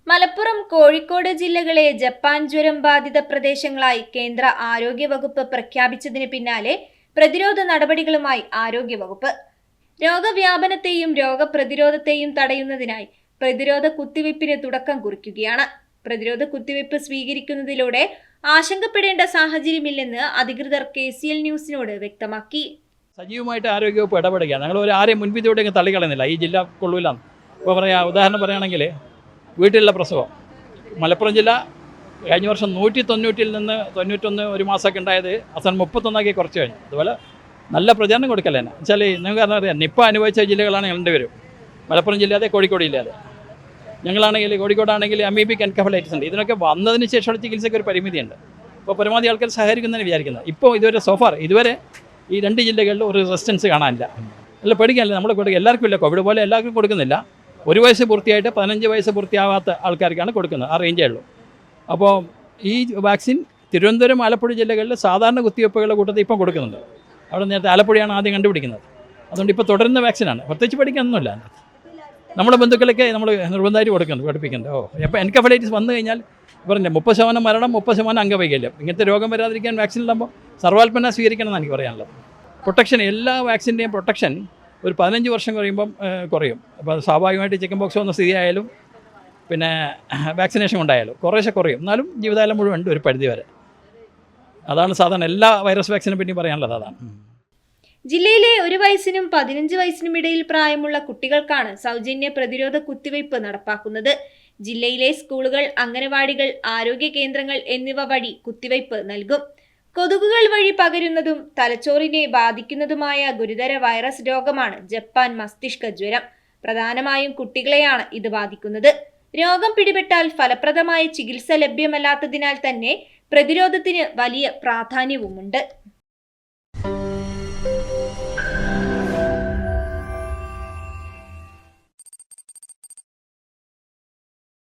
മലപ്പുറം, കോഴിക്കോട് ജില്ലകളെ ജപ്പാൻ ജ്വരം ബാധിത പ്രദേശങ്ങളായി കേന്ദ്ര ആരോഗ്യവകുപ്പ് പ്രഖ്യാപിച്ചതിന് പിന്നാലെ പ്രതിരോധ നടപടികളുമായി ആരോഗ്യവകുപ്പ്. രോഗവ്യാപനത്തെയും രോഗപ്രതിരോധത്തെയും തടയുന്നതിനായി പ്രതിരോധ കുത്തിവയ്പ്പിന് തുടക്കം കുറിക്കുകയാണ്. പ്രതിരോധ കുത്തിവയ്പ്പ് സ്വീകരിക്കുന്നതിലൂടെ ആശങ്കപ്പെടേണ്ട സാഹചര്യമില്ലെന്ന് അധികൃതർ KCL ന്യൂസിനോട് വ്യക്തമാക്കി. സജീവമായിട്ട് ആരോഗ്യവകുപ്പ് ഇടപെടുകയാണ്. ഞങ്ങൾ ആരെയും മുൻവിധിയോടെ തള്ളിക്കളയുന്നില്ല. ഈ ജില്ല കൊള്ളൂലാണ്. ഇപ്പോൾ ഉദാഹരണം പറയുകയാണെങ്കിൽ വീട്ടിലുള്ള പ്രസവം മലപ്പുറം ജില്ല കഴിഞ്ഞ വർഷം 190 നിന്ന് 91 ഒരു മാസമൊക്കെ ഉണ്ടായത് അവസാനം 31 കുറച്ച് കഴിഞ്ഞു. അതുപോലെ നല്ല പ്രചാരണം കൊടുക്കല്ലേ വെച്ചാൽ നിങ്ങൾക്ക് അറിയാം, നിപ്പ അനുഭവിച്ച ജില്ലകളാണ് ഞങ്ങളുടെ പേരും. മലപ്പുറം ജില്ലാതെ കോഴിക്കോട് ഇല്ലാതെ. ഞങ്ങളാണെങ്കിൽ കോഴിക്കോടാണെങ്കിൽ അമീബിക് എൻകഫലൈറ്റിസ് ഉണ്ട്. ഇതിനൊക്കെ വന്നതിന് ശേഷമുള്ള ചികിത്സയ്ക്ക് ഒരു പരിമിതിയുണ്ട്. അപ്പോൾ പരമാവധി ആൾക്കാർ സഹകരിക്കുന്നതിന് വിചാരിക്കുന്നത്. ഇപ്പോൾ ഇതുവരെ ഈ 2 ജില്ലകളിൽ ഒരു റെസിസ്റ്റൻസ് കാണാനില്ല. അല്ല പേടിക്കാനില്ല, നമ്മൾ കൊടുക്കുക. എല്ലാവർക്കും ഇല്ല, കോവിഡ് പോലെ എല്ലാവർക്കും കൊടുക്കുന്നില്ല. 1 വയസ്സ് പൂർത്തിയായിട്ട് 15 വയസ്സ് പൂർത്തിയാവാത്ത ആൾക്കാർക്കാണ് കൊടുക്കുന്നത്. ആ റേഞ്ചേ ഉള്ളൂ. അപ്പോൾ ഈ വാക്സിൻ തിരുവനന്തപുരം, ആലപ്പുഴ ജില്ലകളിൽ സാധാരണ കുത്തിവയ്പ്പുകളുടെ കൂട്ടത്തിൽ ഇപ്പം കൊടുക്കുന്നുണ്ട്. അവിടെ നേരത്തെ ആലപ്പുഴയാണ് ആദ്യം കണ്ടുപിടിക്കുന്നത്. അതുകൊണ്ട് ഇപ്പോൾ തുടരുന്ന വാക്സിനാണ്. പ്രത്യേകിച്ച് പഠിക്കാനൊന്നുമില്ല. നമ്മുടെ ബന്ധുക്കളൊക്കെ നമ്മൾ നിർബന്ധമായിട്ട് പഠിപ്പിക്കുന്നുണ്ട്. അപ്പോൾ എൻകഫലൈറ്റിസ് വന്നു കഴിഞ്ഞാൽ പറഞ്ഞില്ല 30% മരണം, 30% അംഗവൈകല്യം. ഇങ്ങനത്തെ രോഗം വരാതിരിക്കാൻ വാക്സിൻ ഉണ്ടാകുമ്പോൾ സർവാൽപ്പന സ്വീകരിക്കണം എന്നാണ് എനിക്ക് പറയാനുള്ളത്. പ്രൊട്ടക്ഷൻ, എല്ലാ വാക്സിൻ്റെയും പ്രൊട്ടക്ഷൻ ഒരു 15 വർഷം കഴിയുമ്പം കുറയും. അപ്പോൾ സ്വാഭാവികമായിട്ട് ചിക്കൻ ബോക്സ് വന്ന സ്ഥിതിയായാലും പിന്നെ വാക്സിനേഷൻ ഉണ്ടായാലും കുറേശ്ശെ കുറയും. എന്നാലും ജീവിതകാലം മുഴുവൻ ഉണ്ട് ഒരു പരിധി വരെ. അതാണ് സാധാരണ എല്ലാ വൈറസ് വാക്സിനെ പറ്റി പറയാനുള്ളത്. അതാണ്. ജില്ലയിലെ 1 വയസ്സിനും 15 വയസ്സിനും ഇടയിൽ പ്രായമുള്ള കുട്ടികൾക്കാണ് സൗജന്യ പ്രതിരോധ കുത്തിവയ്പ് നടപ്പാക്കുന്നത്. ജില്ലയിലെ സ്കൂളുകൾ, അംഗനവാടികൾ, ആരോഗ്യ കേന്ദ്രങ്ങൾ എന്നിവ വഴി കുത്തിവയ്പ് നൽകും. കൊതുകുകൾ വഴി പകരുന്നതും തലച്ചോറിനെ ബാധിക്കുന്നതുമായ ഗുരുതര വൈറസ് രോഗമാണ് ജപ്പാൻ മസ്തിഷ്ക ജ്വരം. പ്രധാനമായും കുട്ടികളെയാണ് ഇത് ബാധിക്കുന്നത്. രോഗം പിടിപെട്ടാൽ ഫലപ്രദമായ ചികിത്സ ലഭ്യമല്ലാത്തതിനാൽ തന്നെ പ്രതിരോധത്തിന് വലിയ പ്രാധാന്യവുമുണ്ട്.